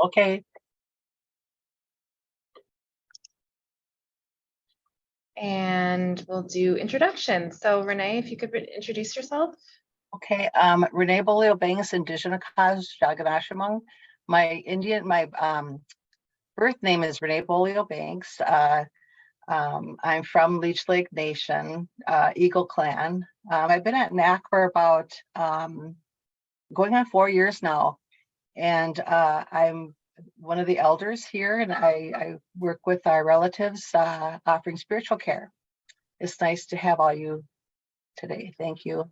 Okay. And we'll do introductions. So Renee, if you could introduce yourself. Okay. Renee Bolio Bangs, Indigenous Jaganashamung. My birth name is Renee Bolio Banks. I'm from Leech Lake Nation, Eagle Clan. I've been at NACC for about going on 4 years now, and I'm one of the elders here, and I work with our relatives offering spiritual care. It's nice to have all you today. Thank you.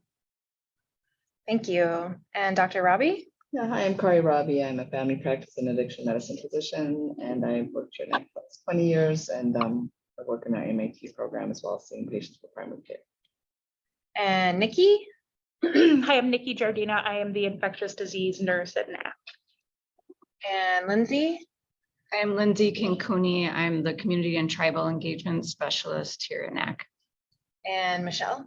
Thank you. And Dr. Robbie? Yeah, hi, I'm Kari Robbie. I'm a family practice and addiction medicine physician, and I've worked here now for 20 years, and I work in our MAT program as well as seeing patients for primary care. And Nikki? Hi, I'm Nikki Jardina. I am the infectious disease nurse at NACC. And Lindsay? I'm Lindsay Kinkuni. I'm the community and tribal engagement specialist here at NACC. And Michelle?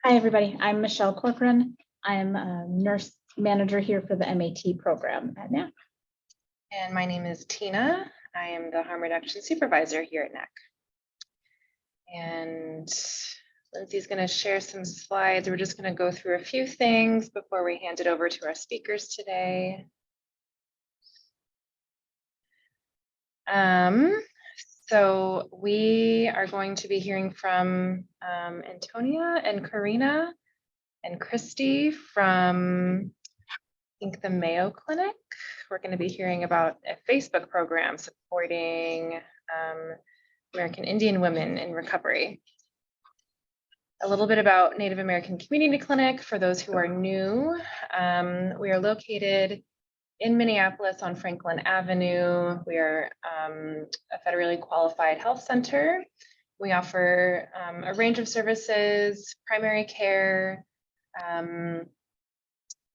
Hi, everybody. I'm Michelle Corcoran. I'm a nurse manager here for the MAT program at NACC. And my name is Tina. I am the harm reduction supervisor here at NACC. And Lindsay's going to share some slides. We're just going to go through a few things before we hand it over to our speakers today. So we are going to be hearing from Antonia and Karina and Christy from, I think, the Mayo Clinic. We're going to be hearing about a Facebook program supporting American Indian women in recovery. A little bit about Native American Community Clinic for those who are new. We are located in Minneapolis on Franklin Avenue. We are a federally qualified health center. We offer a range of services, primary care,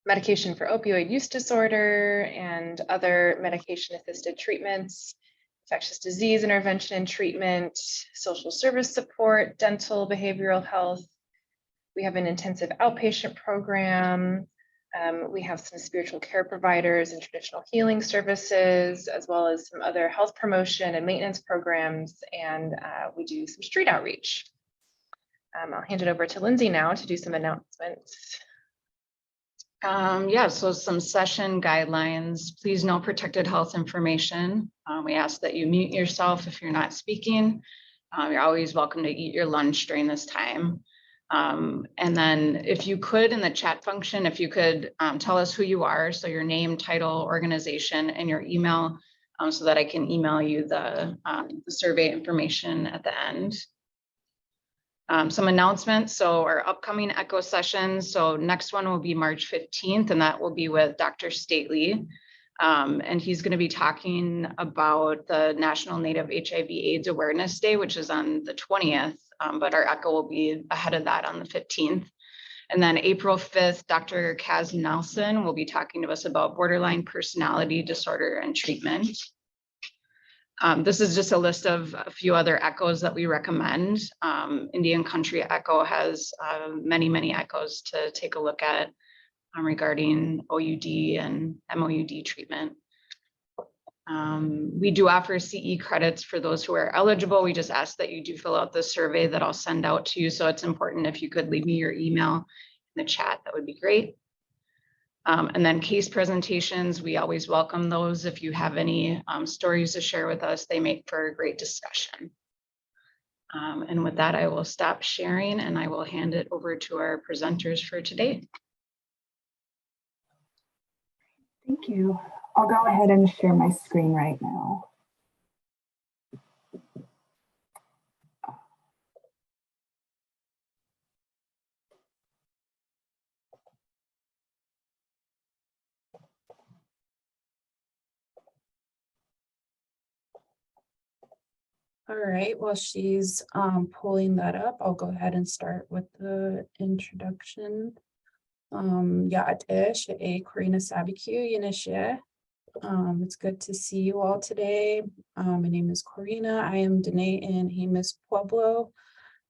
medication for opioid use disorder, and other medication-assisted treatments, infectious disease intervention and treatment, social service support, dental, behavioral health. We have an intensive outpatient program. We have some spiritual care providers and traditional healing services, as well as some other health promotion and maintenance programs, and we do some street outreach. I'll hand it over to Lindsay now to do some announcements. Yeah, so some session guidelines. Please note protected health information. We ask that you mute yourself if you're not speaking. You're always welcome to eat your lunch during this time. And then if you could, in the chat function, if you could tell us who you are, so your name, title, organization, and your email, so that I can email you the survey information at the end. Some announcements. So our upcoming ECHO sessions. So next one will be March 15th, and that will be with Dr. Stately. And he's going to be talking about the National Native HIV/AIDS Awareness Day, which is on the 20th, but our ECHO will be ahead of that on the 15th. And then April 5th, Dr. Kaz Nelson will be talking to us about borderline personality disorder and treatment. This is just a list of a few other ECHOs that we recommend. Indian Country ECHO has many, many ECHOs to take a look at regarding OUD and MOUD treatment. We do offer CE credits for those who are eligible. We just ask that you do fill out the survey that I'll send out to you. So it's important if you could leave me your email in the chat, that would be great. And then case presentations, we always welcome those. If you have any stories to share with us, they make for a great discussion. And with that, I will stop sharing and I will hand it over to our presenters for today. Thank you. I'll go ahead and share my screen right now. All right, while she's pulling that up, I'll go ahead and start with the introduction. Karina Sabiku Yanishe. It's good to see you all today. My name is Corina. I am Dene in Jemez Pueblo.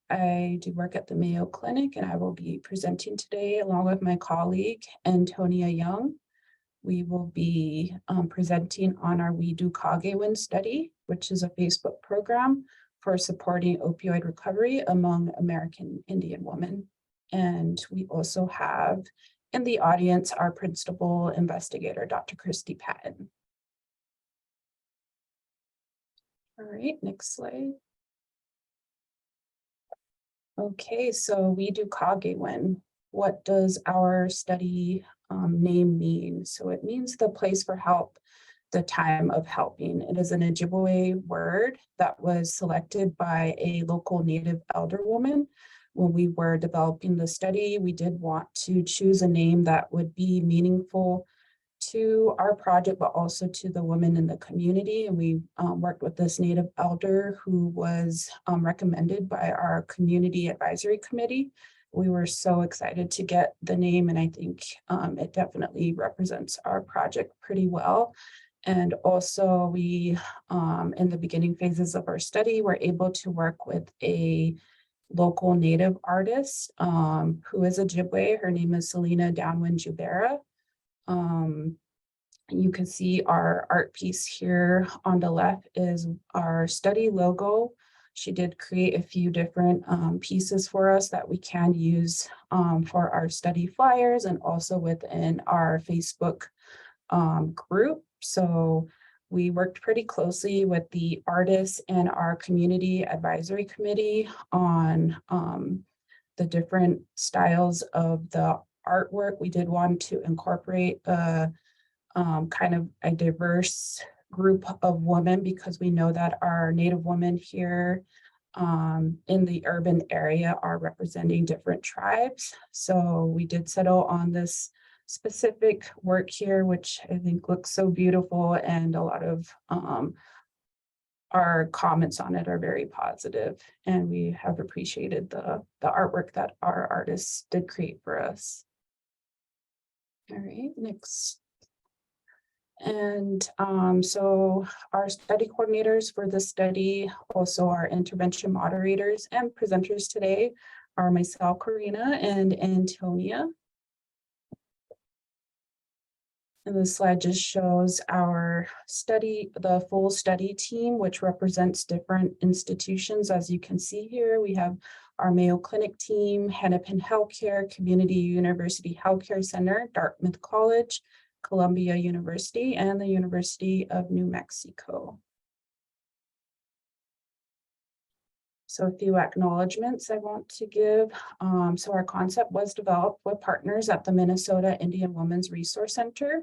I do work at the Mayo Clinic, and I will be presenting today along with my colleague, Antonia Young. we will be presenting on our We Do Kagewin study, which is a Facebook program for supporting opioid recovery among American Indian women. And we also have in the audience our principal investigator, Dr. Christy Patton. All right, next slide. Okay, so We Do Kagewin. What does our study name mean? So it means the place for help, the time of helping. It is an Ojibwe word that was selected by a local Native elder woman. When we were developing the study, we did want to choose a name that would be meaningful to our project, but also to the women in the community. And we worked with this Native elder who was recommended by our community advisory committee. We were so excited to get the name, and I think it definitely represents our project pretty well. And also we, in the beginning phases of our study, were able to work with a local Native artist who is Ojibwe. Her name is Selena Downwind Jubera. You can see our art piece here on the left is our study logo. She did create a few different pieces for us that we can use for our study flyers and also within our Facebook group. So we worked pretty closely with the artists and our community advisory committee on the different styles of the artwork. We did want to incorporate kind of a diverse group of women because we know that our Native women here in the urban area are representing different tribes. So we did settle on this specific work here, which I think looks so beautiful, and a lot of our comments on it are very positive, and we have appreciated the artwork that our artists did create for us. All right, next. And so our study coordinators for this study, also our intervention moderators and presenters today are myself, Karina, and Antonia. And this slide just shows our study, the full study team, which represents different institutions. As you can see here, we have our Mayo Clinic team, Hennepin Healthcare, Community University Healthcare Center, Dartmouth College, Columbia University, and the University of New Mexico. So a few acknowledgements I want to give. So our concept was developed with partners at the Minnesota Indian Women's Resource Center.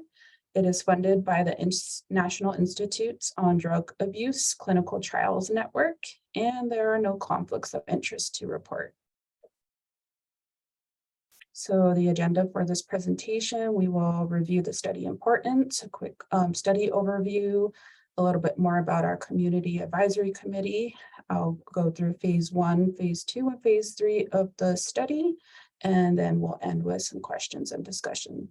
It is funded by the National Institutes on Drug Abuse Clinical Trials Network, and there are no conflicts of interest to report. So the agenda for this presentation, we will review the study importance, a quick study overview, a little bit more about our community advisory committee. I'll go through phase 1, phase 2, and phase 3 of the study, and then we'll end with some questions and discussion.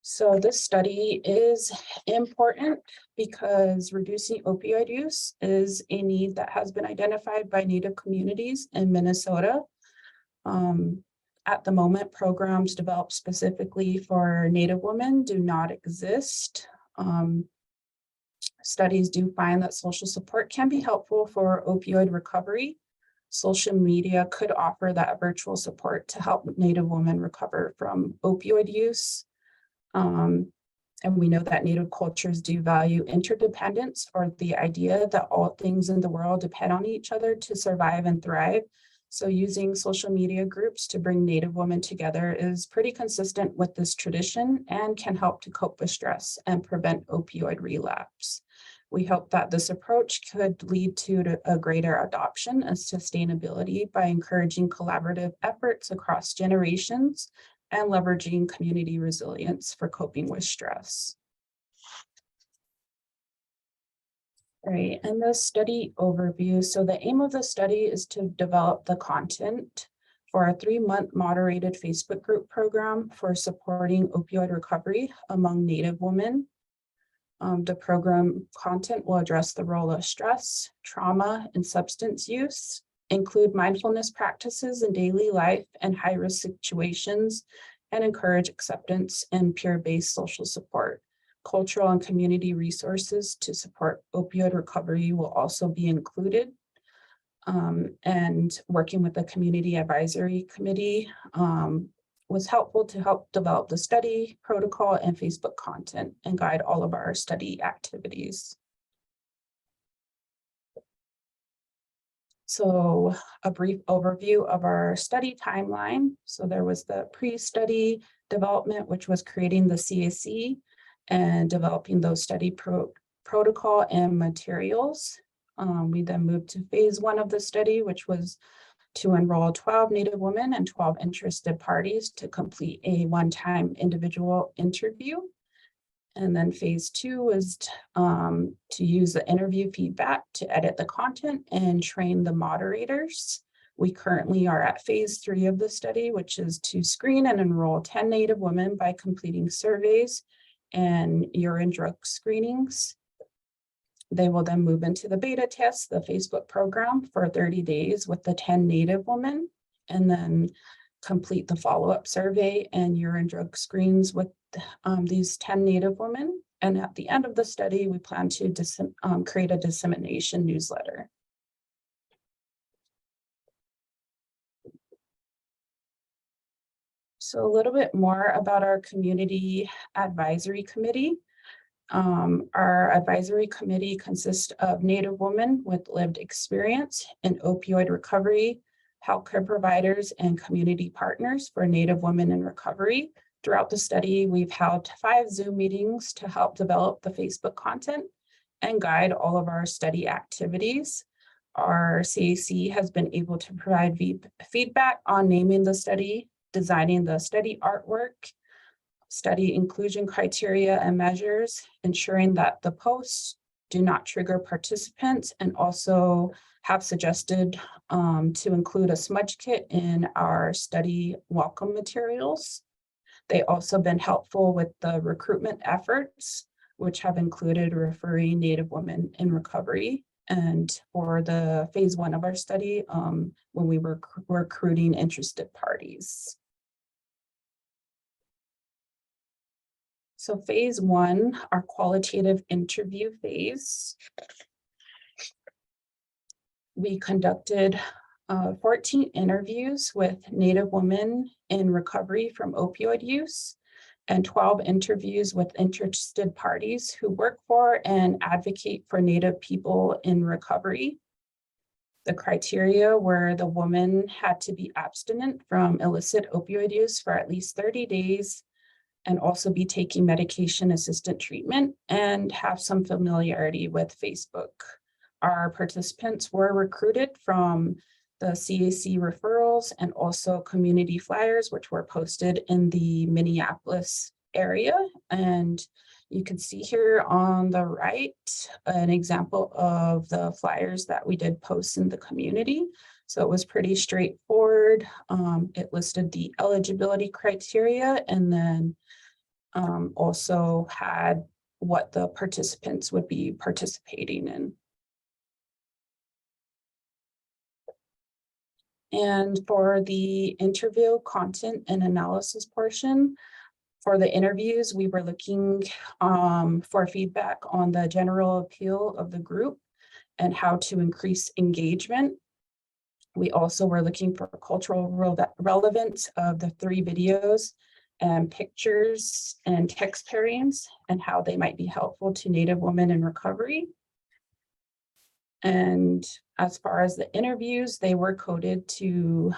So this study is important because reducing opioid use is a need that has been identified by Native communities in Minnesota. At the moment, programs developed specifically for Native women do not exist. Studies do find that social support can be helpful for opioid recovery. Social media could offer that virtual support to help Native women recover from opioid use. And we know that Native cultures do value interdependence, or the idea that all things in the world depend on each other to survive and thrive. So using social media groups to bring Native women together is pretty consistent with this tradition and can help to cope with stress and prevent opioid relapse. We hope that this approach could lead to a greater adoption and sustainability by encouraging collaborative efforts across generations and leveraging community resilience for coping with stress. Right, and the study overview. So the aim of the study is to develop the content for a 3-month moderated Facebook group program for supporting opioid recovery among Native women. The program content will address the role of stress, trauma, and substance use, include mindfulness practices in daily life and high-risk situations, and encourage acceptance and peer-based social support. Cultural and community resources to support opioid recovery will also be included. And working with the Community Advisory Committee was helpful to help develop the study protocol and Facebook content and guide all of our study activities. So a brief overview of our study timeline. So there was the pre-study development, which was creating the CAC and developing those study protocol and materials. We then moved to phase 1 of the study, which was to enroll 12 Native women and 12 interested parties to complete a one-time individual interview. And then phase 2 was to use the interview feedback to edit the content and train the moderators. We currently are at phase 3 of the study, which is to screen and enroll 10 Native women by completing surveys and urine drug screenings. They will then move into the beta test, the Facebook program, for 30 days with the 10 Native women, and then complete the follow-up survey and urine drug screens with these 10 Native women. And at the end of the study, we plan to create a dissemination newsletter. So a little bit more about our Community Advisory Committee. Our advisory committee consists of Native women with lived experience in opioid recovery, healthcare providers, and community partners for Native women in recovery. Throughout the study, we've held 5 Zoom meetings to help develop the Facebook content and guide all of our study activities. Our CAC has been able to provide feedback on naming the study, designing the study artwork, study inclusion criteria and measures, ensuring that the posts do not trigger participants, and also have suggested to include a smudge kit in our study welcome materials. They also been helpful with the recruitment efforts, which have included referring Native women in recovery. And for the phase 1 of our study, when we were recruiting interested parties. So phase 1, our qualitative interview phase. We conducted 14 interviews with Native women in recovery from opioid use, and 12 interviews with interested parties who work for and advocate for Native people in recovery. The criteria were the woman had to be abstinent from illicit opioid use for at least 30 days, and also be taking medication-assisted treatment and have some familiarity with Facebook. Our participants were recruited from the CAC referrals and also community flyers, which were posted in the Minneapolis area. And you can see here on the right, an example of the flyers that we did post in the community. So it was pretty straightforward. It listed the eligibility criteria and then also had what the participants would be participating in. And for the interview content and analysis portion, for the interviews, we were looking for feedback on the general appeal of the group and how to increase engagement. We also were looking for cultural relevance of the 3 videos and pictures and text pairings and how they might be helpful to Native women in recovery. And as far as the interviews, they were coded to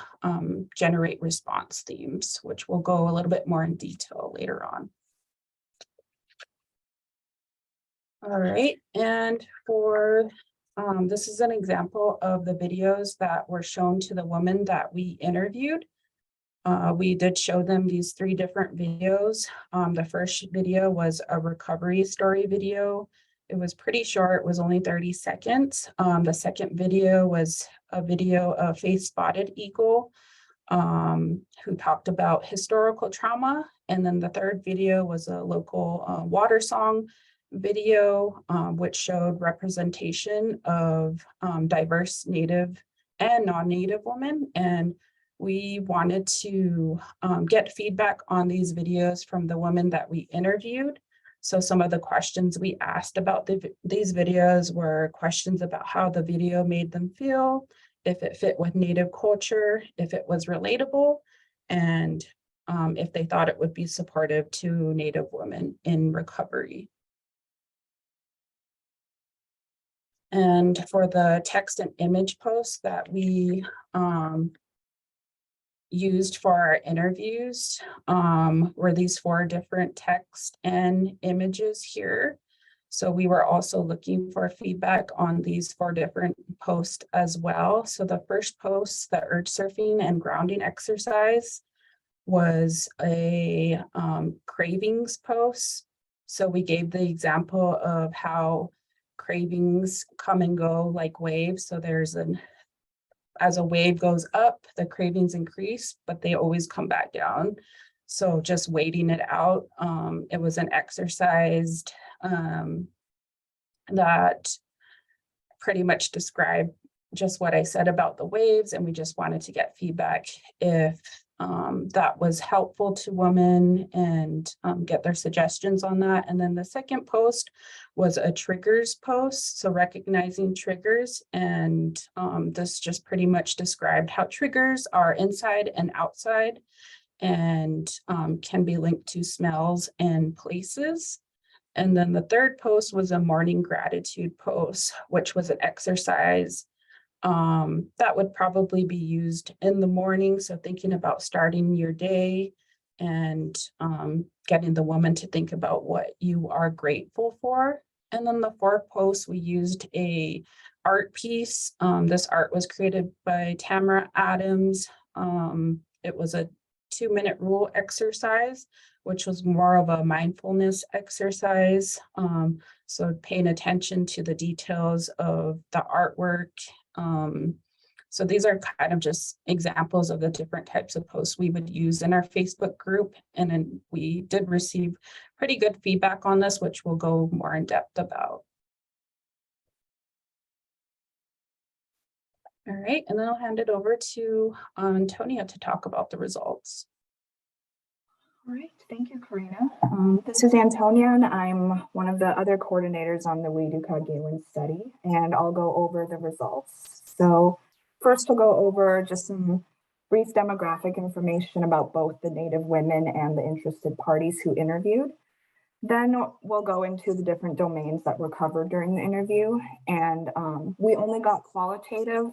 generate response themes, which we'll go a little bit more in detail later on. All right, and for this is an example of the videos that were shown to the women that we interviewed. We did show them these 3 different videos. The first video was a recovery story video. It was pretty short, it was only 30 seconds. The second video was a video of Faith Spotted Eagle, who talked about historical trauma. And then the third video was a local water song video, which showed representation of diverse Native and non-Native women. And we wanted to get feedback on these videos from the women that we interviewed. So some of the questions we asked about these videos were questions about how the video made them feel, if it fit with Native culture, if it was relatable, and if they thought it would be supportive to Native women in recovery. And for the text and image posts that we used for our interviews were these 4 different text and images here. So we were also looking for feedback on these 4 different posts as well. So the first post, the urge surfing and grounding exercise, was a cravings post. So we gave the example of how cravings come and go like waves. So there's as a wave goes up, the cravings increase, but they always come back down. So just waiting it out. It was an exercise that pretty much described just what I said about the waves, and we just wanted to get feedback if that was helpful to women and get their suggestions on that. And then the second post was a triggers post, so recognizing triggers, and this just pretty much described how triggers are inside and outside and can be linked to smells and places. And then the third post was a morning gratitude post, which was an exercise that would probably be used in the morning. So thinking about starting your day and getting the woman to think about what you are grateful for. And then the fourth post, we used a art piece. This art was created by Tamara Adams. It was a 2-minute rule exercise, which was more of a mindfulness exercise. So paying attention to the details of the artwork. So these are kind of just examples of the different types of posts we would use in our Facebook group. And then we did receive pretty good feedback on this, which we'll go more in depth about. All right, and then I'll hand it over to Antonia to talk about the results. All right, thank you, Karina. This is Antonia, and I'm one of the other coordinators on the We Do Cogewin study, and I'll go over the results. So first, we'll go over just some brief demographic information about both the Native women and the interested parties who interviewed. Then we'll go into the different domains that were covered during the interview, and we only got qualitative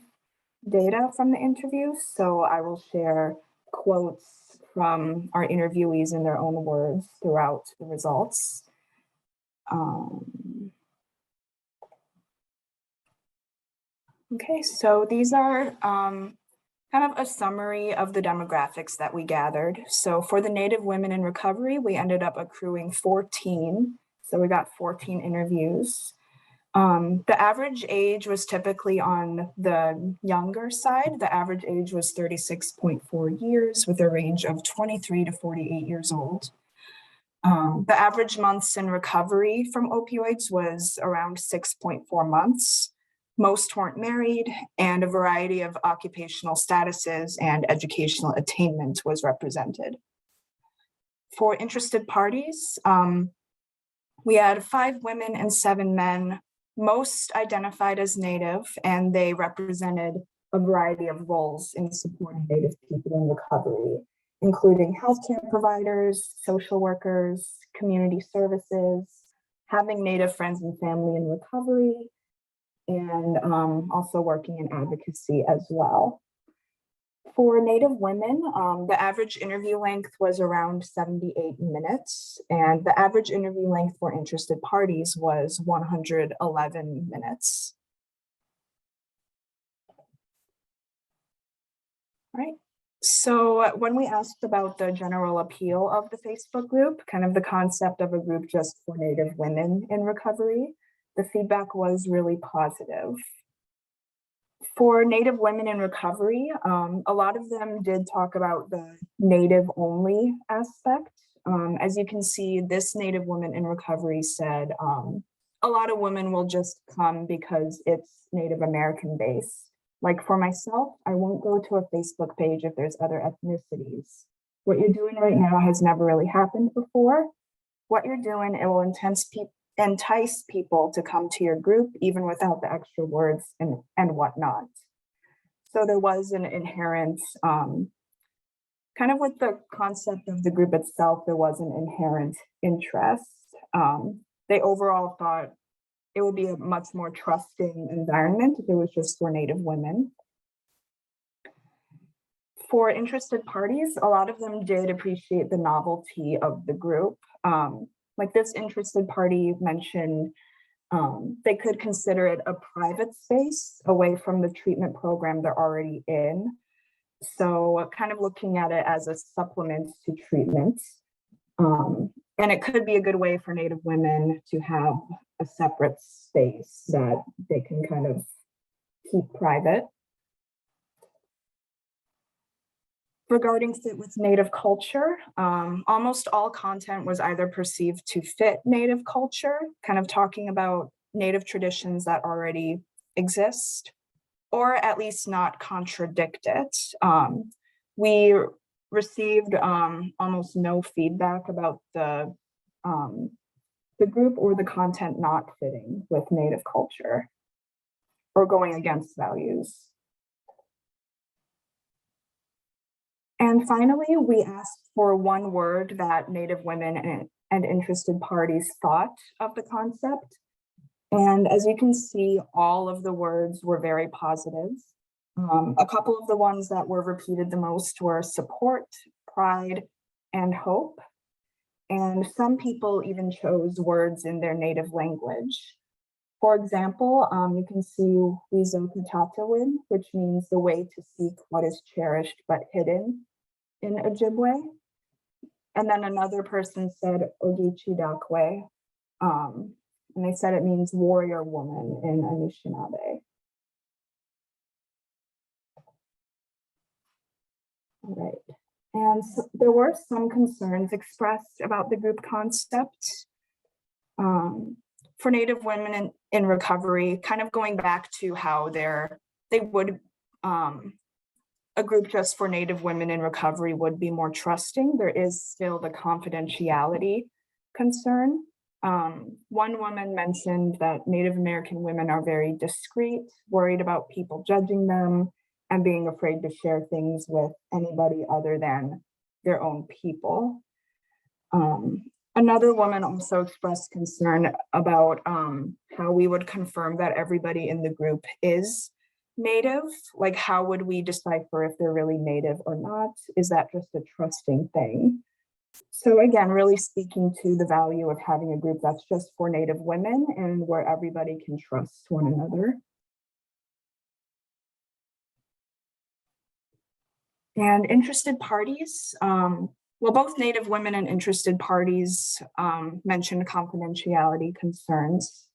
data from the interview, so I will share quotes from our interviewees in their own words throughout the results. Okay, so these are kind of a summary of the demographics that we gathered. So for the Native women in recovery, we ended up accruing 14. So we got 14 interviews. The average age was typically on the younger side. The average age was 36.4 years with a range of 23 to 48 years old. The average months in recovery from opioids was around 6.4 months. Most weren't married, and a variety of occupational statuses and educational attainment was represented. For interested parties, we had 5 women and 7 men. Most identified as Native, and they represented a variety of roles in supporting Native people in recovery, including healthcare providers, social workers, community services, having Native friends and family in recovery, and also working in advocacy as well. For Native women, the average interview length was around 78 minutes, and the average interview length for interested parties was 111 minutes. All right. So when we asked about the general appeal of the Facebook group, kind of the concept of a group just for Native women in recovery, the feedback was really positive. For Native women in recovery, a lot of them did talk about the Native only aspect. As you can see, this Native woman in recovery said, a lot of women will just come because it's Native American based. Like for myself, I won't go to a Facebook page if there's other ethnicities. What you're doing right now has never really happened before. What you're doing, it will entice people to come to your group, even without the extra words and whatnot. So there was an inherent, kind of with the concept of the group itself, there was an inherent interest. They overall thought it would be a much more trusting environment if it was just for Native women. For interested parties, a lot of them did appreciate the novelty of the group. Like this interested party mentioned, they could consider it a private space away from the treatment program they're already in. So kind of looking at it as a supplement to treatment. And it could be a good way for Native women to have a separate space that they can kind of keep private. Regarding fit with Native culture, almost all content was either perceived to fit Native culture, kind of talking about Native traditions that already exist, or at least not contradict it. We received almost no feedback about the group or the content not fitting with Native culture or going against values. And finally, we asked for one word that Native women and interested parties thought of the concept. And as you can see, all of the words were very positive. A couple of the ones that were repeated the most were support, pride, and hope. And some people even chose words in their native language. For example, you can see Wizokatawin, which means the way to seek what is cherished but hidden in Ojibwe. And then another person said Ogichidakwe, and they said it means warrior woman in Anishinaabe. All right. And so there were some concerns expressed about the group concept. For Native women in recovery, kind of going back to how they would, a group just for Native women in recovery would be more trusting. There is still the confidentiality concern. One woman mentioned that Native American women are very discreet, worried about people judging them, and being afraid to share things with anybody other than their own people. Another woman also expressed concern about how we would confirm that everybody in the group is Native. Like, how would we decipher if they're really Native or not? Is that just a trusting thing? So again, really speaking to the value of having a group that's just for Native women and where everybody can trust one another. And interested parties, well, both Native women and interested parties mentioned confidentiality concerns.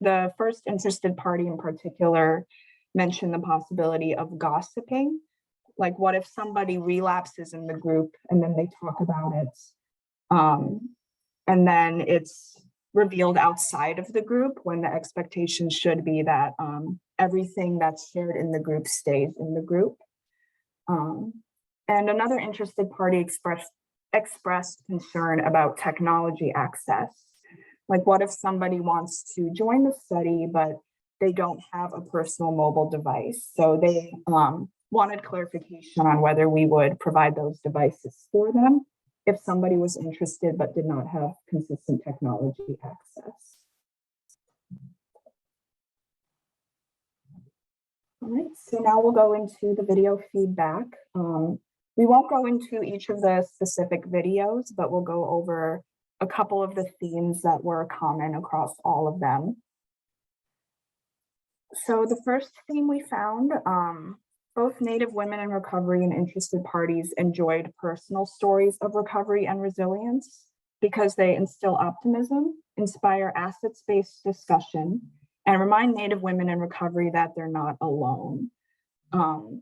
The first interested party in particular mentioned the possibility of gossiping. Like, what if somebody relapses in the group and then they talk about it, and then it's revealed outside of the group when the expectation should be that everything that's shared in the group stays in the group. And another interested party expressed concern about technology access. Like, what if somebody wants to join the study, but they don't have a personal mobile device? So they wanted clarification on whether we would provide those devices for them if somebody was interested but did not have consistent technology access. All right, so now we'll go into the video feedback. We won't go into each of the specific videos, but we'll go over a couple of the themes that were common across all of them. So the first theme we found, both Native women in recovery and interested parties enjoyed personal stories of recovery and resilience because they instill optimism, inspire assets-based discussion, and remind Native women in recovery that they're not alone.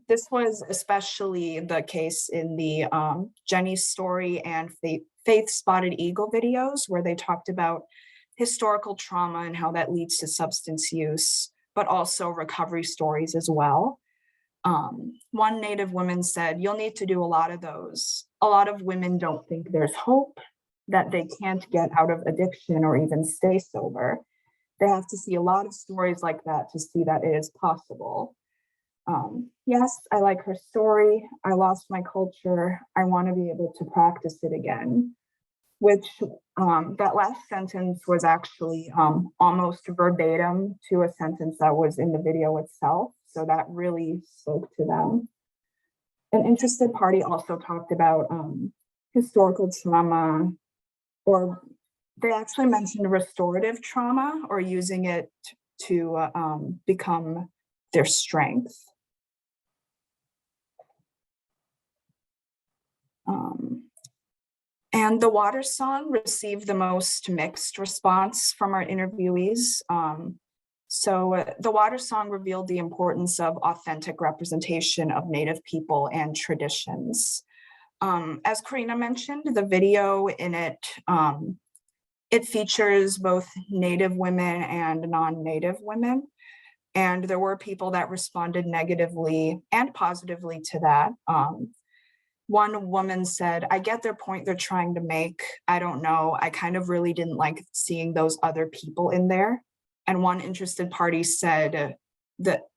This was especially the case in the Jenny's Story and Faith Spotted Eagle videos, where they talked about historical trauma and how that leads to substance use, but also recovery stories as well. One Native woman said, "You'll need to do a lot of those. A lot of women don't think there's hope, that they can't get out of addiction or even stay sober. They have to see a lot of stories like that to see that it is possible." Yes, I like her story. I lost my culture. I want to be able to practice it again. Which that last sentence was actually almost verbatim to a sentence that was in the video itself. So that really spoke to them. An interested party also talked about historical trauma, or they actually mentioned restorative trauma, or using it to become their strength. And the water song received the most mixed response from our interviewees. The water song revealed the importance of authentic representation of Native people and traditions. As Karina mentioned, the video in it, it features both Native women and non-Native women. And there were people that responded negatively and positively to that. One woman said, "I get their point they're trying to make. I don't know. I kind of really didn't like seeing those other people in there." And one interested party said that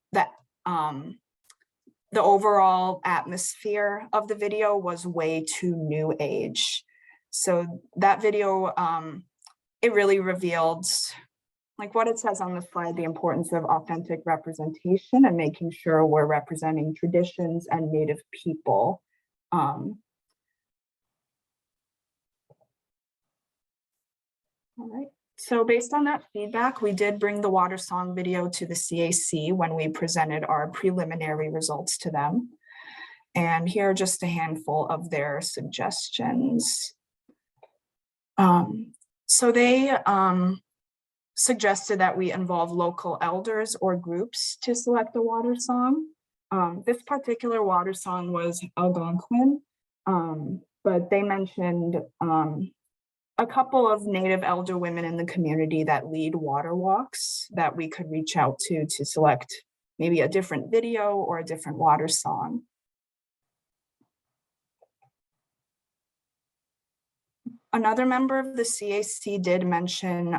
the overall atmosphere of the video was way too new age. So that video, it really revealed, like what it says on the slide, the importance of authentic representation and making sure we're representing traditions and Native people. All right, so based on that feedback, we did bring the water song video to the CAC when we presented our preliminary results to them. And here are just a handful of their suggestions. So they suggested that we involve local elders or groups to select a water song. This particular water song was Algonquin, but they mentioned a couple of Native elder women in the community that lead water walks that we could reach out to select maybe a different video or a different water song. Another member of the CAC did mention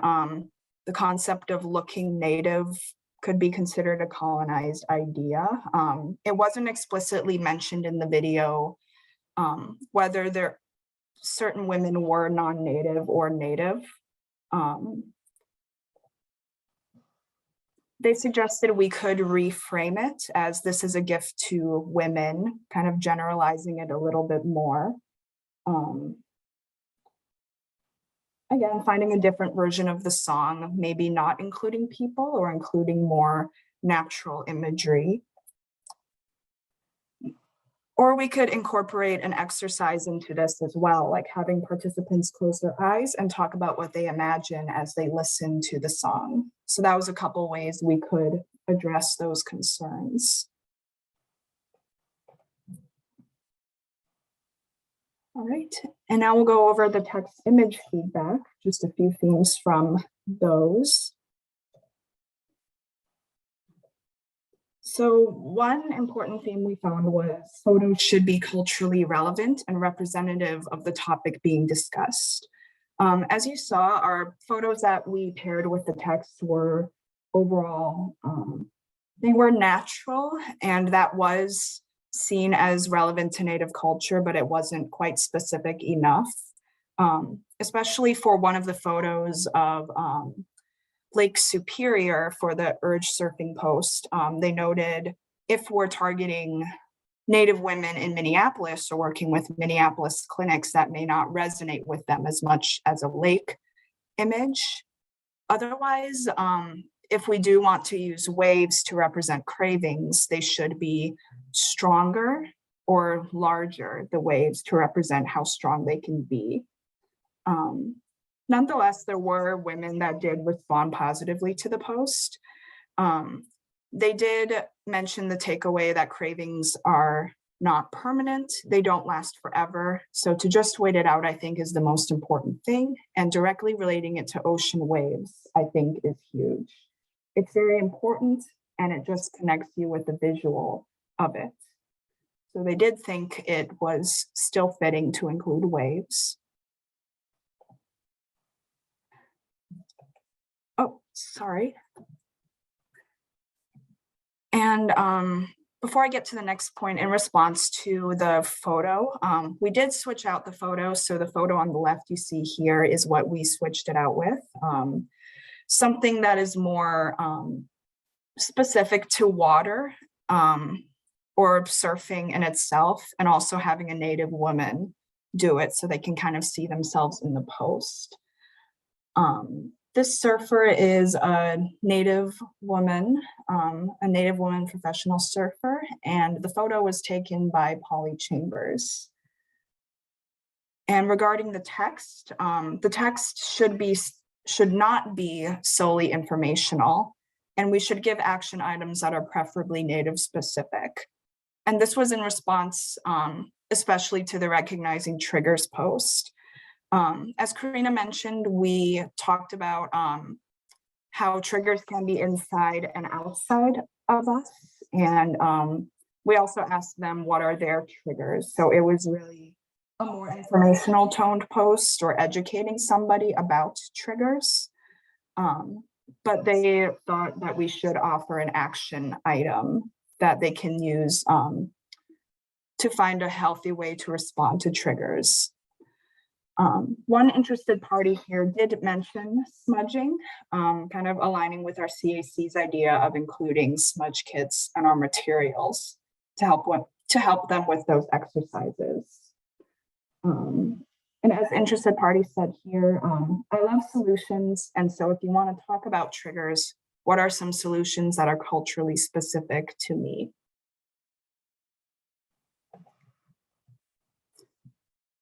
the concept of looking Native could be considered a colonized idea. It wasn't explicitly mentioned in the video whether certain women were non-Native or Native. They suggested we could reframe it as this is a gift to women, kind of generalizing it a little bit more. Again, finding a different version of the song, maybe not including people or including more natural imagery. Or we could incorporate an exercise into this as well, like having participants close their eyes and talk about what they imagine as they listen to the song. So that was a couple ways we could address those concerns. All right, and now we'll go over the text image feedback, just a few themes from those. So one important theme we found was photos should be culturally relevant and representative of the topic being discussed. As you saw, our photos that we paired with the text were overall, they were natural, and that was seen as relevant to Native culture, but it wasn't quite specific enough, especially for one of the photos of Lake Superior for the Urge Surfing post. They noted if we're targeting Native women in Minneapolis or working with Minneapolis clinics, that may not resonate with them as much as a lake image. Otherwise, if we do want to use waves to represent cravings, they should be stronger or larger, the waves, to represent how strong they can be. Nonetheless, there were women that did respond positively to the post. They did mention the takeaway that cravings are not permanent, they don't last forever. So to just wait it out, I think, is the most important thing. And directly relating it to ocean waves, I think, is huge. It's very important, and it just connects you with the visual of it. So they did think it was still fitting to include waves. Oh, sorry. And before I get to the next point, in response to the photo, we did switch out the photo. So the photo on the left you see here is what we switched it out with. Something that is more specific to water or surfing in itself, and also having a Native woman do it so they can kind of see themselves in the post. This surfer is a Native woman professional surfer, and the photo was taken by Polly Chambers. And regarding the text should not be solely informational, and we should give action items that are preferably Native specific. And this was in response, especially to the Recognizing Triggers post. As Karina mentioned, we talked about how triggers can be inside and outside of us. And we also asked them what are their triggers. So it was really a more informational toned post or educating somebody about triggers. But they thought that we should offer an action item that they can use to find a healthy way to respond to triggers. One interested party here did mention smudging, kind of aligning with our CAC's idea of including smudge kits in our materials to help them with those exercises. And as interested parties said here, I love solutions. And so if you want to talk about triggers, what are some solutions that are culturally specific to me?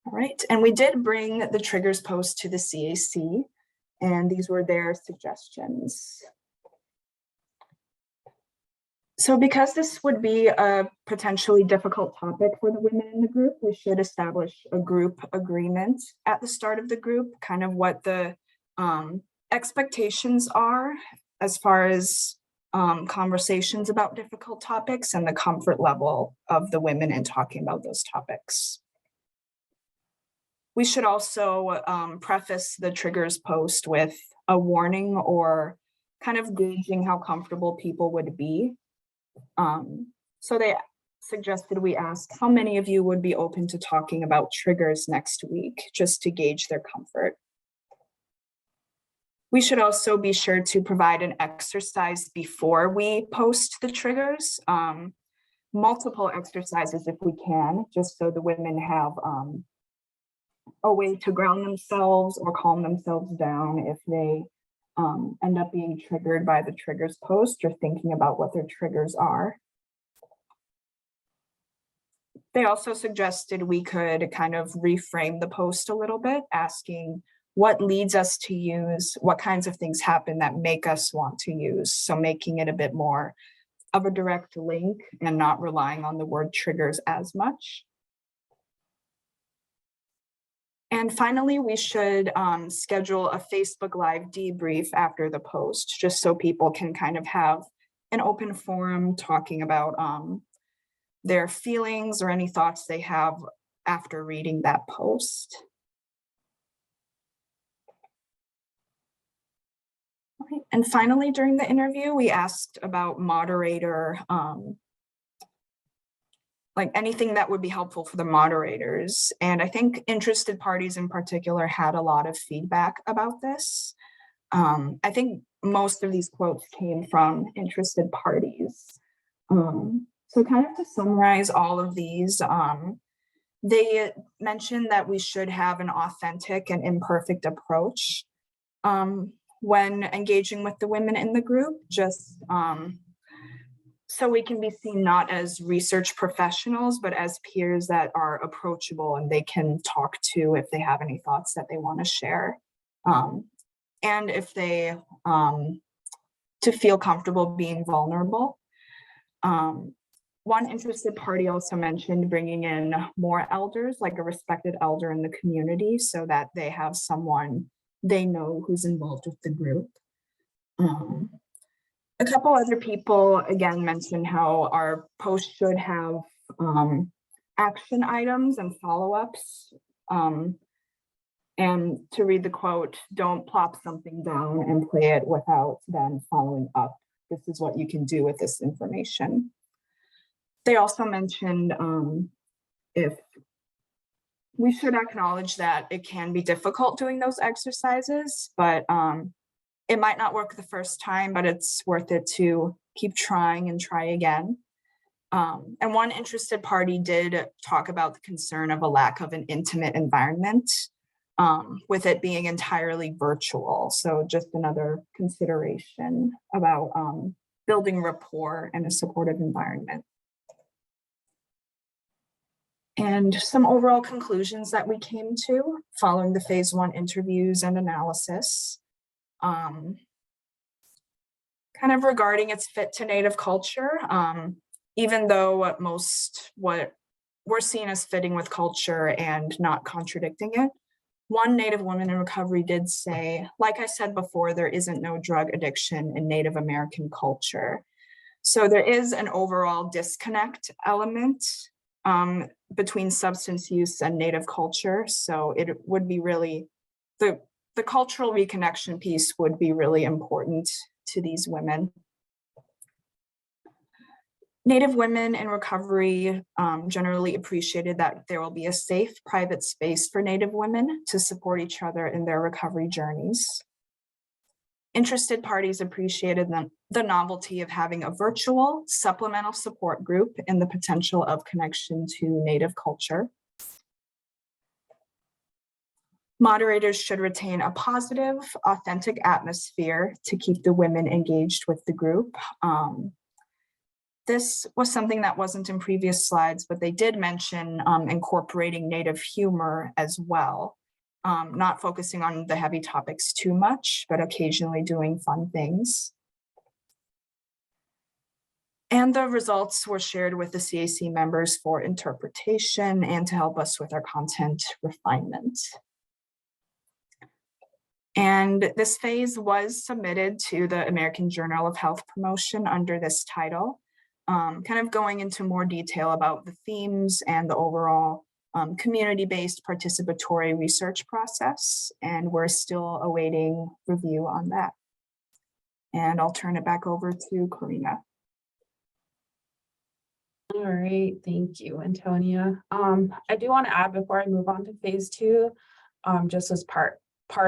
All right, and we did bring the triggers post to the CAC, and these were their suggestions. So because this would be a potentially difficult topic for the women in the group, we should establish a group agreement at the start of the group, kind of what the expectations are as far as conversations about difficult topics and the comfort level of the women in talking about those topics. We should also preface the triggers post with a warning or kind of gauging how comfortable people would be. So they suggested we ask how many of you would be open to talking about triggers next week, just to gauge their comfort. We should also be sure to provide an exercise before we post the triggers, multiple exercises if we can, just so the women have a way to ground themselves or calm themselves down if they end up being triggered by the triggers post or thinking about what their triggers are. They also suggested we could kind of reframe the post a little bit, asking what leads us to use, what kinds of things happen that make us want to use. So making it a bit more of a direct link and not relying on the word triggers as much. And finally, we should schedule a Facebook Live debrief after the post, just so people can kind of have an open forum talking about their feelings or any thoughts they have after reading that post. Okay. And finally, during the interview, we asked about moderator, like anything that would be helpful for the moderators. And I think interested parties in particular had a lot of feedback about this. I think most of these quotes came from interested parties. So kind of to summarize all of these, they mentioned that we should have an authentic and imperfect approach when engaging with the women in the group, just so we can be seen not as research professionals, but as peers that are approachable and they can talk to if they have any thoughts that they want to share. And if they, to feel comfortable being vulnerable. One interested party also mentioned bringing in more elders, like a respected elder in the community, so that they have someone they know who's involved with the group. A couple other people again mentioned how our post should have action items and follow-ups. And to read the quote, don't plop something down and play it without then following up. This is what you can do with this information. They also mentioned if we should acknowledge that it can be difficult doing those exercises, but it might not work the first time, but it's worth it to keep trying and try again. And one interested party did talk about the concern of a lack of an intimate environment with it being entirely virtual. So just another consideration about building rapport and a supportive environment. And some overall conclusions that we came to following the phase 1 interviews and analysis. Kind of regarding its fit to Native culture, even though what we're seeing as fitting with culture and not contradicting it. One Native woman in recovery did say, like I said before, there isn't no drug addiction in Native American culture. So there is an overall disconnect element between substance use and Native culture. So it would be really, the cultural reconnection piece would be really important to these women. Native women in recovery generally appreciated that there will be a safe, private space for Native women to support each other in their recovery journeys. Interested parties appreciated the novelty of having a virtual supplemental support group and the potential of connection to Native culture. Moderators should retain a positive, authentic atmosphere to keep the women engaged with the group. This was something that wasn't in previous slides, but they did mention incorporating Native humor as well. Not focusing on the heavy topics too much, but occasionally doing fun things. And the results were shared with the CAC members for interpretation and to help us with our content refinement. And this phase was submitted to the American Journal of Health Promotion under this title, kind of going into more detail about the themes and the overall community-based participatory research process. And we're still awaiting review on that. And I'll turn it back over to Karina. All right, thank you, Antonia. I do want to add before I move on to phase 2, just as part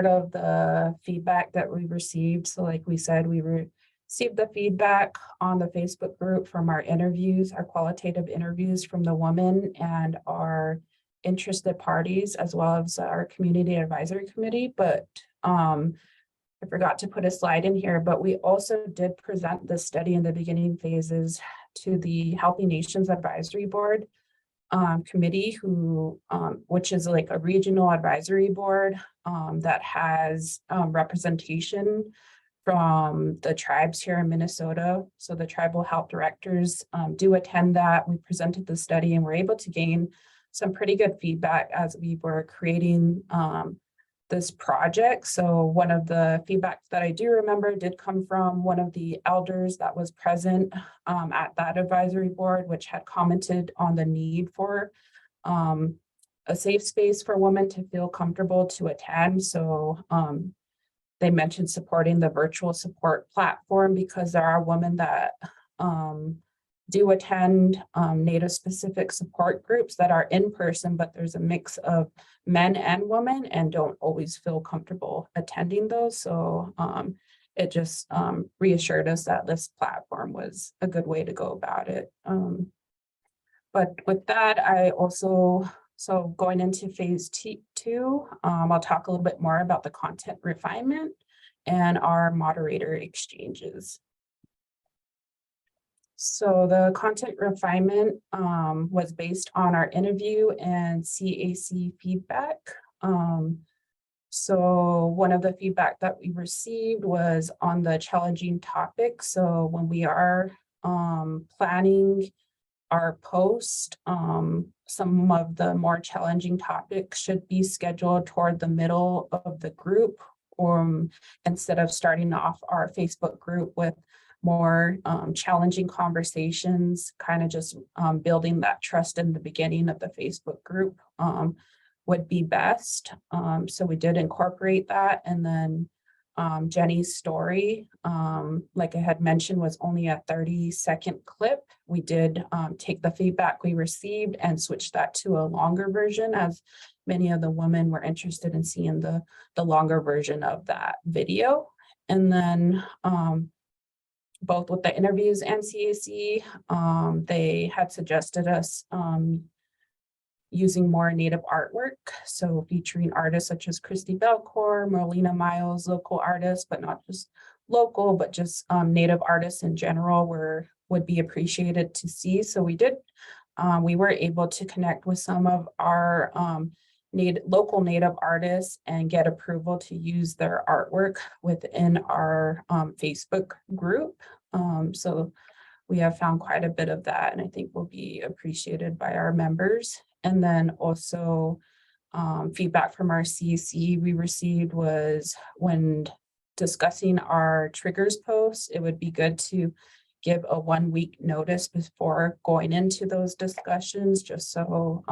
of the feedback that we received. So like we said, we received the feedback on the Facebook group from our interviews, our qualitative interviews from the women and our interested parties, as well as our community advisory committee. But I forgot to put a slide in here, but we also did present the study in the beginning phases to the Healthy Nations Advisory Board committee, which is like a regional advisory board that has representation from the tribes here in Minnesota. So the tribal health directors do attend that. We presented the study and were able to gain some pretty good feedback as we were creating this project. So one of the feedbacks that I do remember did come from one of the elders that was present at that advisory board, which had commented on the need for a safe space for women to feel comfortable to attend. So they mentioned supporting the virtual support platform because there are women that do attend Native specific support groups that are in person, but there's a mix of men and women and don't always feel comfortable attending those. So it just reassured us that this platform was a good way to go about it. But with that, so going into phase 2, I'll talk a little bit more about the content refinement and our moderator exchanges. So the content refinement was based on our interview and CAC feedback. So one of the feedback that we received was on the challenging topic. So when we are planning our post, some of the more challenging topics should be scheduled toward the middle of the group, instead of starting off our Facebook group with more challenging conversations, kind of just building that trust in the beginning of the Facebook group would be best. So we did incorporate that. And then Jenny's story, like I had mentioned, was only a 30-second clip. We did take the feedback we received and switch that to a longer version, as many of the women were interested in seeing the longer version of that video. And then both with the interviews and CAC, they had suggested us using more Native artwork. So featuring artists such as Christy Belcour, Marlena Miles, local artists, but not just local, but just Native artists in general would be appreciated to see. So we were able to connect with some of our local Native artists and get approval to use their artwork within our Facebook group. So we have found quite a bit of that, and I think will be appreciated by our members. And then also feedback from our CAC we received was, when discussing our triggers posts, it would be good to give a 1-week notice before going into those discussions, just so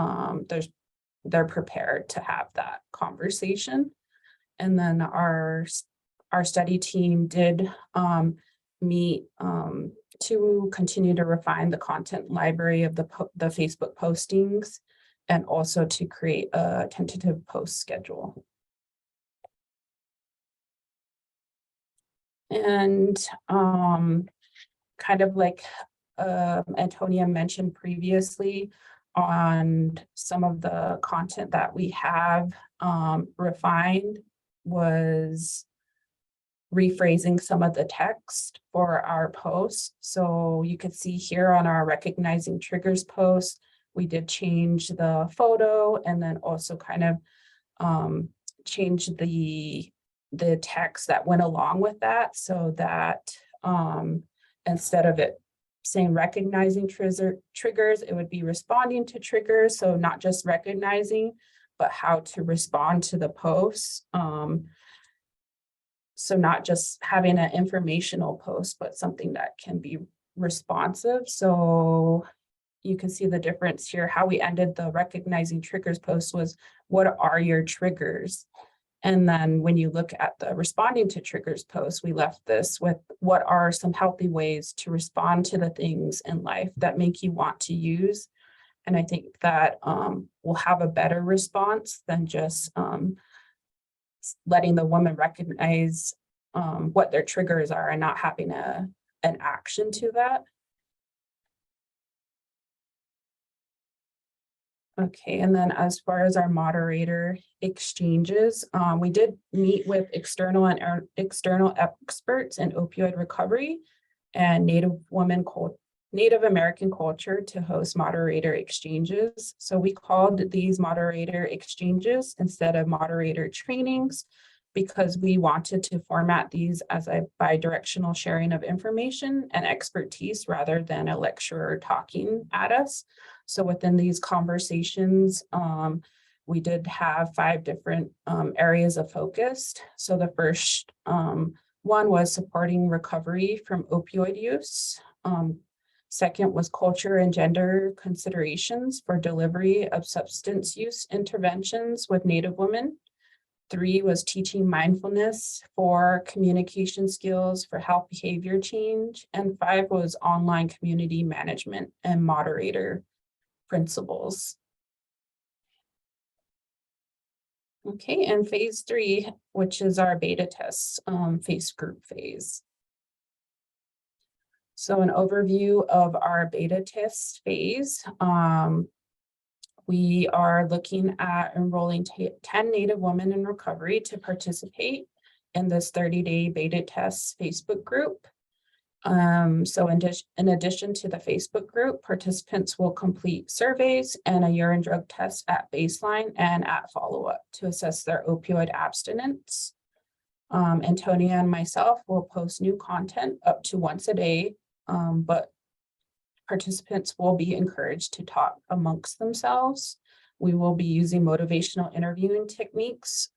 they're prepared to have that conversation. And then our study team did meet to continue to refine the content library of the Facebook postings, and also to create a tentative post schedule. And kind of like Antonia mentioned previously, on some of the content that we have refined was rephrasing some of the text for our posts. So you can see here on our recognizing triggers post, we did change the photo, and then also kind of change the text that went along with that, so that instead of it saying recognizing triggers, it would be responding to triggers. So not just recognizing, but how to respond to the posts. So not just having an informational post, but something that can be responsive. So you can see the difference here. How we ended the recognizing triggers post was, what are your triggers? And then when you look at the responding to triggers post, we left this with, what are some healthy ways to respond to the things in life that make you want to use? And I think that will have a better response than just letting the woman recognize what their triggers are and not having an action to that. Okay, and then as far as our moderator exchanges, we did meet with external experts in opioid recovery and Native American culture to host moderator exchanges. So we called these moderator exchanges instead of moderator trainings, because we wanted to format these as a bi-directional sharing of information and expertise rather than a lecturer talking at us. So within these conversations, we did have 5 different areas of focus. So the first one was supporting recovery from opioid use. Second was culture and gender considerations for delivery of substance use interventions with Native women. 3 was teaching mindfulness for communication skills for health behavior change. And 5 was online community management and moderator principles. Okay, and phase 3, which is our beta tests, phase group phase. So an overview of our beta test phase. We are looking at enrolling 10 Native women in recovery to participate in this 30-day beta test Facebook group. So in addition to the Facebook group, participants will complete surveys and a urine drug test at baseline and at follow-up to assess their opioid abstinence. Antonia and myself will post new content up to once a day, but participants will be encouraged to talk amongst themselves. We will be using motivational interviewing techniques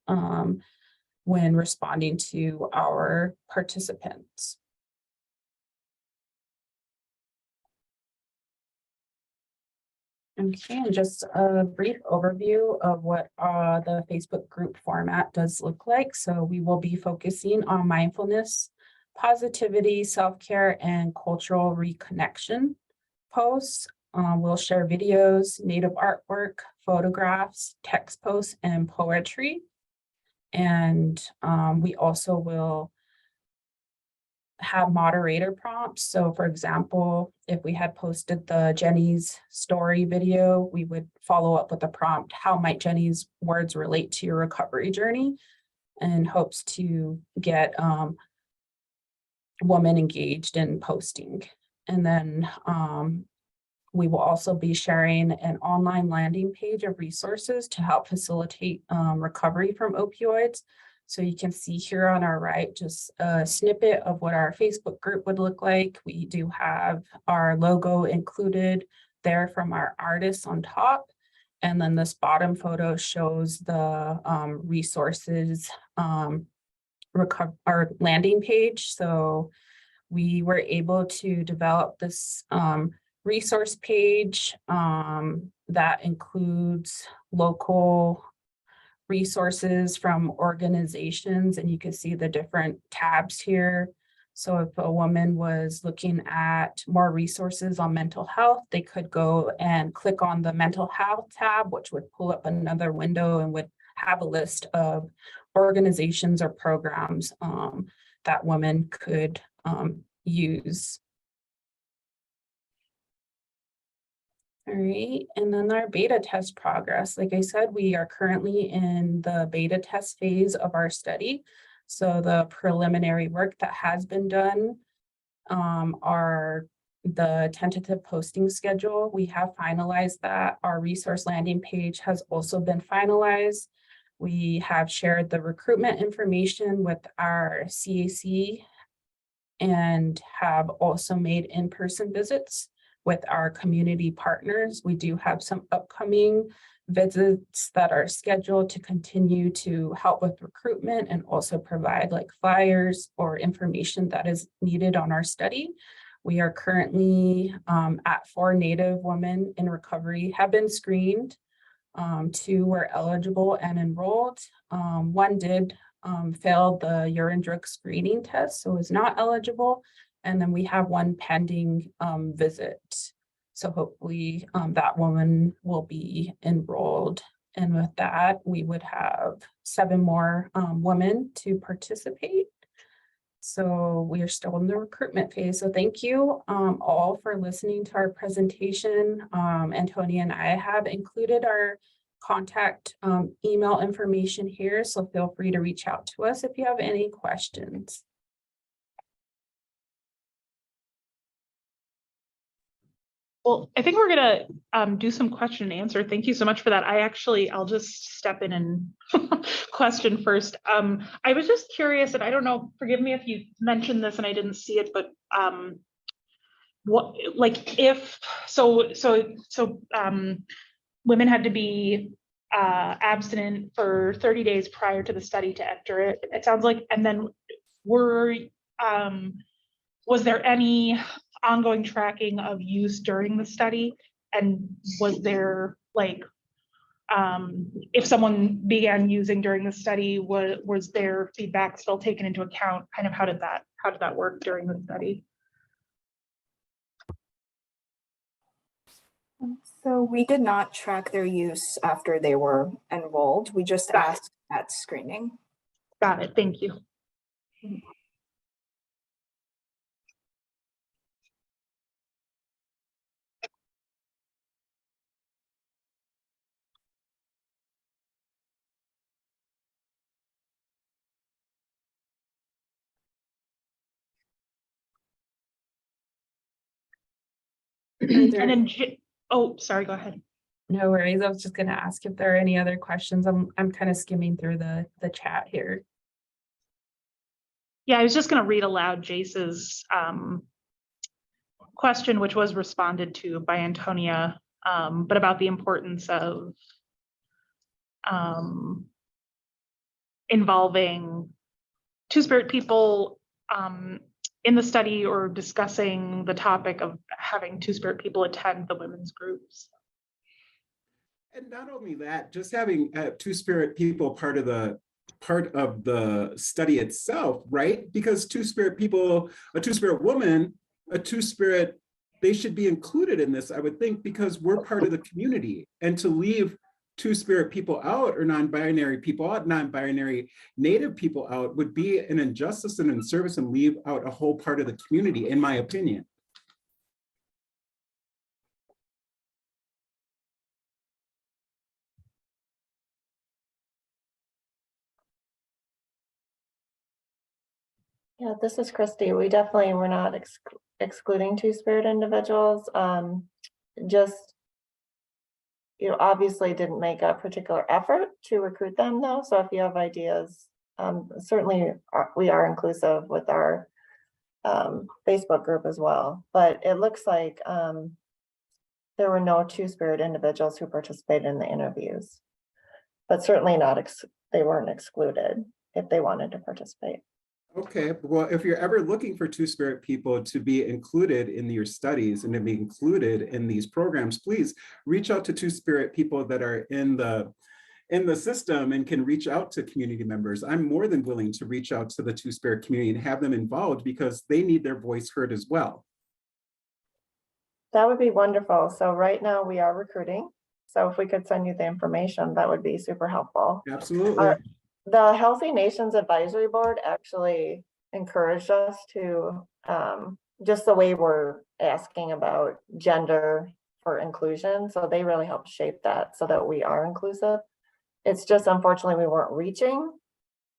when responding to our participants. Okay, and just a brief overview of what the Facebook group format does look like. So we will be focusing on mindfulness, positivity, self-care, and cultural reconnection posts. We'll share videos, native artwork, photographs, text posts, and poetry. And we also will have moderator prompts. So for example, if we had posted the Jenny's story video, we would follow up with a prompt, how might Jenny's words relate to your recovery journey? And hopes to get women engaged in posting. And then we will also be sharing an online landing page of resources to help facilitate recovery from opioids. So you can see here on our right, just a snippet of what our Facebook group would look like. We do have our logo included there from our artists on top. And then this bottom photo shows the resources, our landing page. So we were able to develop this resource page that includes local resources from organizations, and you can see the different tabs here. So if a woman was looking at more resources on mental health, they could go and click on the mental health tab, which would pull up another window and would have a list of organizations or programs that women could use. All right, and then our beta test progress. Like I said, we are currently in the beta test phase of our study. So the preliminary work that has been done are the tentative posting schedule. We have finalized that. Our resource landing page has also been finalized. We have shared the recruitment information with our CAC and have also made in-person visits with our community partners. We do have some upcoming visits that are scheduled to continue to help with recruitment and also provide like flyers or information that is needed on our study. We are currently at 4 Native women in recovery have been screened. 2 were eligible and enrolled. 1 did fail the urine drug screening test, so is not eligible. And then we have 1 pending visit. So hopefully that woman will be enrolled. And with that, we would have 7 more women to participate. So we are still in the recruitment phase. So thank you all for listening to our presentation. Antonia and I have included our contact email information here. So feel free to reach out to us if you have any questions. Well, I think we're gonna do some question and answer. Thank you so much for that. I'll just step in and question first. I was just curious, and I don't know, forgive me if you mentioned this and I didn't see it, but what, like, if women had to be abstinent for 30 days prior to the study to enter it. It sounds like, and then was there any ongoing tracking of use during the study? And was there like, if someone began using during the study, was their feedback still taken into account? Kind of how did that work during the study? So we did not track their use after they were enrolled. We just asked at screening. Got it. Thank you. And then, oh, sorry, go ahead. No worries. I was just going to ask if there are any other questions. I'm kind of skimming through the chat here. Yeah, I was just going to read aloud Jace's question, which was responded to by Antonia, but about the importance of involving Two-Spirit people in the study, or discussing the topic of having Two-Spirit people attend the women's groups. And not only that, just having two-spirit people part of the study itself, right? Because two-spirit people, a two-spirit woman, a two-spirit, they should be included in this, I would think, because we're part of the community. And to leave two-spirit people out or non-binary people out, non-binary Native people out would be an injustice and inservice and leave out a whole part of the community, in my opinion. Yeah, this is Christy. We definitely were not excluding two-spirit individuals. Just, you know, obviously didn't make a particular effort to recruit them though. So if you have ideas, certainly we are inclusive with our Facebook group as well. But it looks like there were no two-spirit individuals who participated in the interviews, but certainly not, they weren't excluded if they wanted to participate. Okay, well, if you're ever looking for two-spirit people to be included in your studies and to be included in these programs, please reach out to two-spirit people that are in the system and can reach out to community members. I'm more than willing to reach out to the two-spirit community and have them involved because they need their voice heard as well. That would be wonderful. So right now we are recruiting. So if we could send you the information, that would be super helpful. Absolutely. The Healthy Nations Advisory Board actually encouraged us to, just the way we're asking about gender for inclusion. So they really helped shape that so that we are inclusive. It's just unfortunately we weren't reaching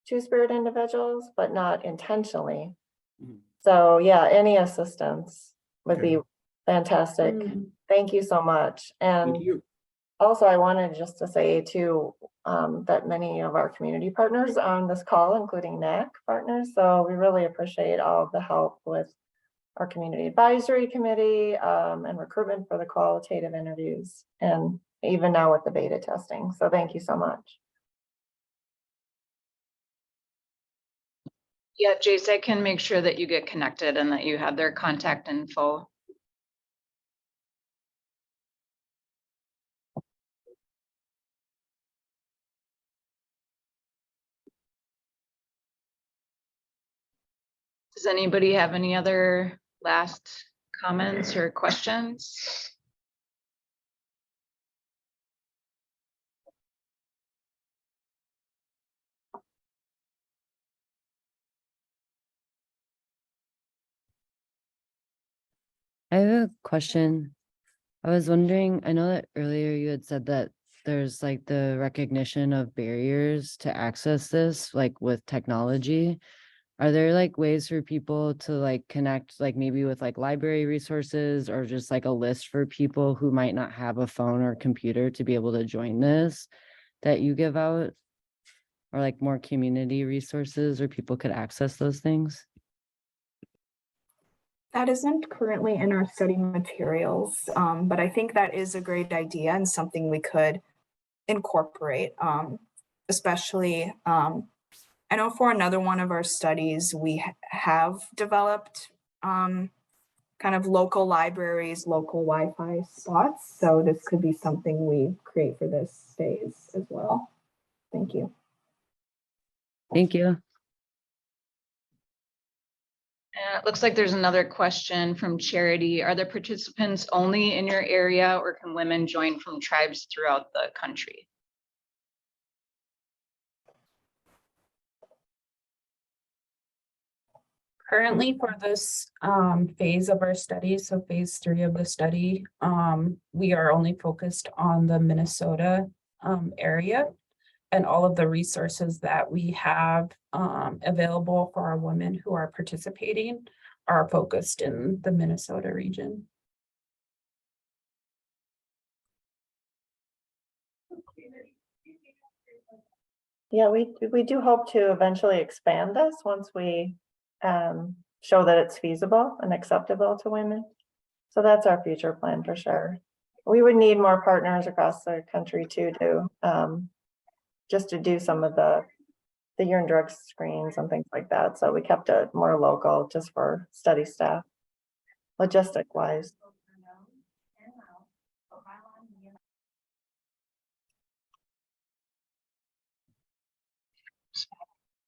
two-spirit individuals, but not intentionally. So yeah, any assistance would be fantastic. Thank you so much. And Thank you. also, I wanted just to say too, that many of our community partners on this call, including NACC partners. So we really appreciate all of the help with our community advisory committee and recruitment for the qualitative interviews, and even now with the beta testing. So thank you so much. Yeah, Jace, I can make sure that you get connected and that you have their contact info. Does anybody have any other last comments or questions? I have a question. I was wondering, I know that earlier you had said that there's like the recognition of barriers to access this, like with technology. Are there like ways for people to like connect, like maybe with like library resources or just like a list for people who might not have a phone or computer to be able to join this that you give out? Or like more community resources or people could access those things? That isn't currently in our study materials, but I think that is a great idea and something we could incorporate, especially, I know for another one of our studies, we have developed kind of local libraries, local Wi-Fi spots. So this could be something we create for this phase as well. Thank you. Thank you. It looks like there's another question from Charity. Are the participants only in your area or can women join from tribes throughout the country? Currently for this phase of our study, so phase 3 of the study, we are only focused on the Minnesota area, and all of the resources that we have available for our women who are participating are focused in the Minnesota region. Yeah, we do hope to eventually expand this once we show that it's feasible and acceptable to women. So that's our future plan for sure. We would need more partners across the country too, just to do some of the urine drug screens and things like that. So we kept it more local just for study staff, logistic wise.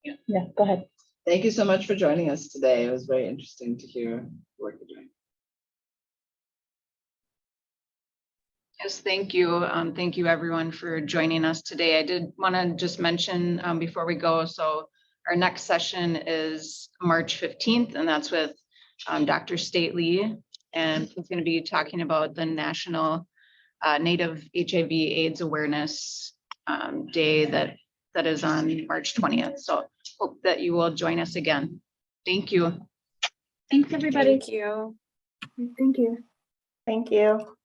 Yeah, go ahead. Thank you so much for joining us today. It was very interesting to hear the work you're doing. Yes, thank you. Thank you everyone for joining us today. I did want to just mention before we go, so our next session is March 15th, and that's with Dr. Stately, and he's going to be talking about the National Native HIV/AIDS Awareness Day that is on March 20th. So hope that you will join us again. Thank you. Thanks, everybody. Thank you. Thank you. Thank you.